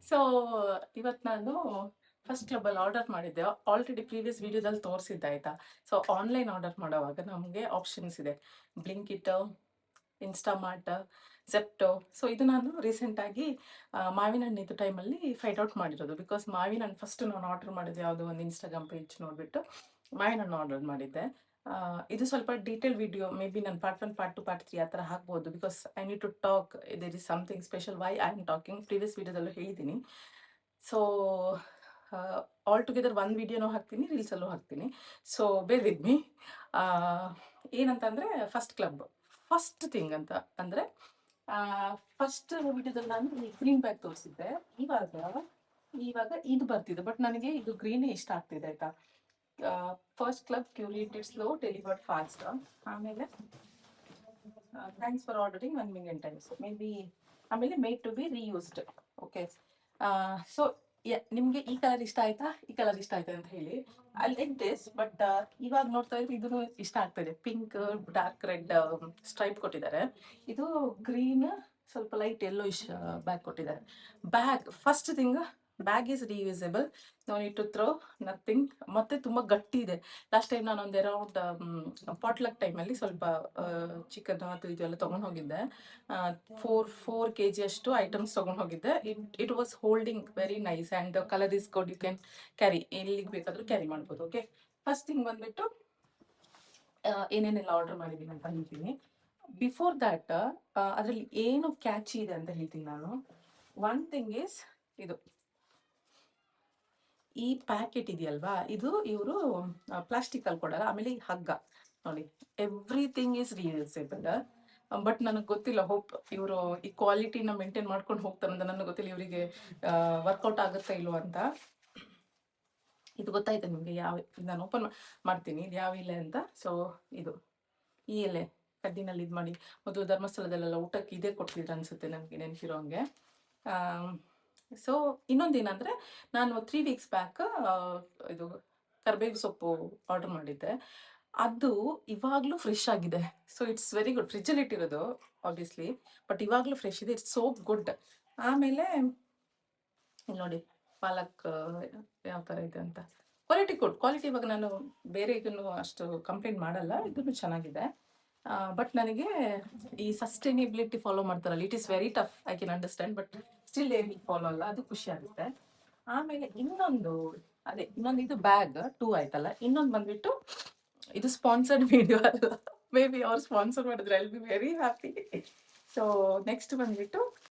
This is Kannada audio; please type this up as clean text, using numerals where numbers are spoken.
ಸೊ ಇವತ್ತು ನಾನು ಫಸ್ಟ್ ಕ್ಲಬ್ಬಲ್ಲಿ ಆರ್ಡರ್ ಮಾಡಿದ್ದೆ. ಆಲ್ರೆಡಿ ಪ್ರೀವಿಯಸ್ ವಿಡಿಯೋದಲ್ಲಿ ತೋರಿಸಿದ್ದೆ ಆಯಿತಾ. ಸೊ ಆನ್ಲೈನ್ ಆರ್ಡರ್ ಮಾಡೋವಾಗ ನಮಗೆ ಆಪ್ಷನ್ಸ್ ಇದೆ. ಬ್ಲಿಂಕಿಟ್, ಇನ್ಸ್ಟಾಮಾರ್ಟ್, ಜೆಪ್ಟೋ. ಸೊ ಇದು ನಾನು ರೀಸೆಂಟಾಗಿ ಮಾವಿನ ಹಣ್ಣಿದ್ದು ಟೈಮಲ್ಲಿ ಫೈಂಡ್ ಔಟ್ ಮಾಡಿರೋದು. ಬಿಕಾಸ್ ಮಾವಿನ ಹಣ್ಣು ಫಸ್ಟ್ ನಾನು ಆರ್ಡರ್ ಮಾಡಿದ್ದೆ ಯಾವುದೋ ಒಂದು ಇನ್ಸ್ಟಾಗ್ರಾಮ್ ಪೇಜ್ ನೋಡಿಬಿಟ್ಟು ಮಾವಿನ ಹಣ್ಣು ಆರ್ಡರ್ ಮಾಡಿದ್ದೆ. ಇದು ಸ್ವಲ್ಪ ಡೀಟೇಲ್ ವಿಡಿಯೋ ಮೇ ಬಿ ನಾನು ಪಾರ್ಟ್ 1, ಪಾರ್ಟ್ 2, ಪಾರ್ಟ್ 3 ಆ ಥರ ಹಾಕ್ಬೋದು. Because I need to talk, there is something special why I am talking. Previous ವಿಡಿಯೋದಲ್ಲೂ ಹೇಳಿದ್ದೀನಿ. ಸೊ ಆಲ್ ಟುಗೆದರ್ ಒಂದು ವಿಡಿಯೋನೂ ಹಾಕ್ತೀನಿ, ರೀಲ್ಸಲ್ಲೂ ಹಾಕ್ತೀನಿ. ಸೊ ಬೇರ್ ವಿತ್ ಮೀ. ಏನಂತಂದರೆ ಫಸ್ಟ್ ಥಿಂಗ್ ಅಂತ ಅಂದರೆ ಫಸ್ಟ್ ವಿಡಿಯೋದಲ್ಲಿ ನಾನು ಗ್ರೀನ್ ಬ್ಯಾಗ್ ತೋರಿಸಿದ್ದೆ. ಇವಾಗ ಇದು ಬರ್ತಿದೆ, ಬಟ್ ನನಗೆ ಇದು ಗ್ರೀನೇ ಇಷ್ಟ ಆಗ್ತಿದೆ ಆಯಿತಾ. First club curated slow delivered fast. ಆಮೇಲೆ thanks for ordering 1 million times maybe. ಆಮೇಲೆ made to be reused. Okay. So ನಿಮಗೆ ಈ ಕಲರ್ ಇಷ್ಟ ಆಯ್ತಾ, ಈ ಕಲರ್ ಇಷ್ಟ ಆಯ್ತಾ ಅಂತ ಹೇಳಿ. I like this. ಬಟ್ ಇವಾಗ ನೋಡ್ತಾ ಇದ್ರೆ ಇದನ್ನು ಇಷ್ಟ ಆಗ್ತದೆ. ಪಿಂಕ್, ಡಾರ್ಕ್ ರೆಡ್ ಸ್ಟ್ರೈಪ್ ಕೊಟ್ಟಿದ್ದಾರೆ. ಇದು ಗ್ರೀನ್, ಸ್ವಲ್ಪ ಲೈಟ್ ಯೆಲ್ಲೋ ಇಶ್ ಬ್ಯಾಗ್ ಕೊಟ್ಟಿದ್ದಾರೆ. Bag first thing, bag is reusable, no need to throw nothing. ಮತ್ತೆ ತುಂಬ ಗಟ್ಟಿ ಇದೆ. ಲಾಸ್ಟ್ ಟೈಮ್ ನಾನು ಒಂದು ಅರೌಂಡ್ ಪಾಟ್ಲಕ್ ಟೈಮಲ್ಲಿ ಸ್ವಲ್ಪ ಚಿಕನ್ ಅದು ಇದು ಎಲ್ಲ ತೊಗೊಂಡು ಹೋಗಿದ್ದೆ. 4 kg ಅಷ್ಟು ಐಟಮ್ಸ್ ತೊಗೊಂಡು ಹೋಗಿದ್ದೆ. It was holding very nice and the colour is good. You can carry, ಎಲ್ಲಿಗೆ ಬೇಕಾದರೂ ಕ್ಯಾರಿ ಮಾಡ್ಬೋದು. ಓಕೆ. ಫಸ್ಟ್ ಥಿಂಗ್ ಬಂದುಬಿಟ್ಟು ಏನೇನೆಲ್ಲ ಆರ್ಡರ್ ಮಾಡಿದ್ದೀನಿ ಅಂತ ಹೇಳ್ತೀನಿ. ಬಿಫೋರ್ ದ್ಯಾಟ್ ಅದರಲ್ಲಿ ಏನು ಕ್ಯಾಚಿ ಇದೆ ಅಂತ ಹೇಳ್ತೀನಿ ನಾನು. ಒನ್ ಥಿಂಗ್ ಈಸ್ ಇದು ಈ ಪ್ಯಾಕೆಟ್ ಇದೆಯಲ್ವಾ, ಇದು ಇವರು ಪ್ಲಾಸ್ಟಿಕಲ್ಲಿ ಕೊಡಲ್ಲ. ಆಮೇಲೆ ಈ ಹಗ್ಗ ನೋಡಿ, ಎವ್ರಿಥಿಂಗ್ ಈಸ್ ರೀಯೂಸೇಬಲ್. ಬಟ್ ನನಗೆ ಗೊತ್ತಿಲ್ಲ, ಹೋಪ್ ಇವರು ಈ ಕ್ವಾಲಿಟಿನ ಮೇಂಟೈನ್ ಮಾಡ್ಕೊಂಡು ಹೋಗ್ತಾರೆ ಅಂತ. ನನಗೆ ಗೊತ್ತಿಲ್ಲ ಇವರಿಗೆ ವರ್ಕೌಟ್ ಆಗುತ್ತಾ ಇಲ್ವೋ ಅಂತ. ಇದು ಗೊತ್ತಾಯ್ತಾ ನಿಮಗೆ? ನಾನು ಓಪನ್ ಮಾಡ್ತೀನಿ ಇದು ಯಾವ ಎಲೆ ಅಂತ. ಸೊ ಇದು ಈ ಎಲೆ ಕಡ್ಡಿನಲ್ಲಿ ಇದು ಮಾಡಿ, ಮೊದಲು ಧರ್ಮಸ್ಥಳದಲ್ಲೆಲ್ಲ ಊಟಕ್ಕೆ ಇದೇ ಕೊಡ್ತಿದ್ರು ಅನಿಸುತ್ತೆ ನನಗೆ ನೆನಪಿರೋ ಹಂಗೆ. ಸೊ ಇನ್ನೊಂದೇನಂದರೆ, ನಾನು 3 weeks ಬ್ಯಾಕ್ ಇದು ಕರ್ಬೇವು ಸೊಪ್ಪು ಆರ್ಡರ್ ಮಾಡಿದ್ದೆ. ಅದು ಇವಾಗಲೂ ಫ್ರೆಶ್ ಆಗಿದೆ. So it's very good. ಫ್ರಿಜ್ಜಲ್ಲಿ ಇಟ್ಟಿರೋದು ಆಬ್ವಿಯಸ್ಲಿ, ಬಟ್ ಇವಾಗಲೂ ಫ್ರೆಶ್ ಇದೆ. It's so good. ಆಮೇಲೆ ಇಲ್ಲಿ ನೋಡಿ ಪಾಲಕ್ ಯಾವ ಥರ ಇದೆ ಅಂತ. Quality good. ಕ್ವಾಲಿಟಿ ಇವಾಗ ನಾನು ಬೇರೆ ಇದನ್ನು ಅಷ್ಟು ಕಂಪ್ಲೇಂಟ್ ಮಾಡಲ್ಲ, ಇದನ್ನು ಚೆನ್ನಾಗಿದೆ. ಬಟ್ ನನಗೆ ಈ ಸಸ್ಟೈನೇಬಿಲಿಟಿ ಫಾಲೋ ಮಾಡ್ತಾರಲ್ಲ, it is very tough. I can understand, but still ಏನು ಫಾಲೋ ಅಲ್ಲ, ಅದು ಖುಷಿ ಆಗುತ್ತೆ. ಆಮೇಲೆ ಇನ್ನೊಂದು ಇದು ಬ್ಯಾಗ್ 2 ಆಯ್ತಲ್ಲ. ಇನ್ನೊಂದು ಬಂದ್ಬಿಟ್ಟು ಇದು ಸ್ಪಾನ್ಸರ್ಡ್ ವಿಡಿಯೋ ಅಲ್ಲ, ಮೇ ಬಿ ಅವ್ರು ಸ್ಪಾನ್ಸರ್ ಮಾಡಿದ್ರೆ I will be very happy. So next ಬಂದ್ಬಿಟ್ಟು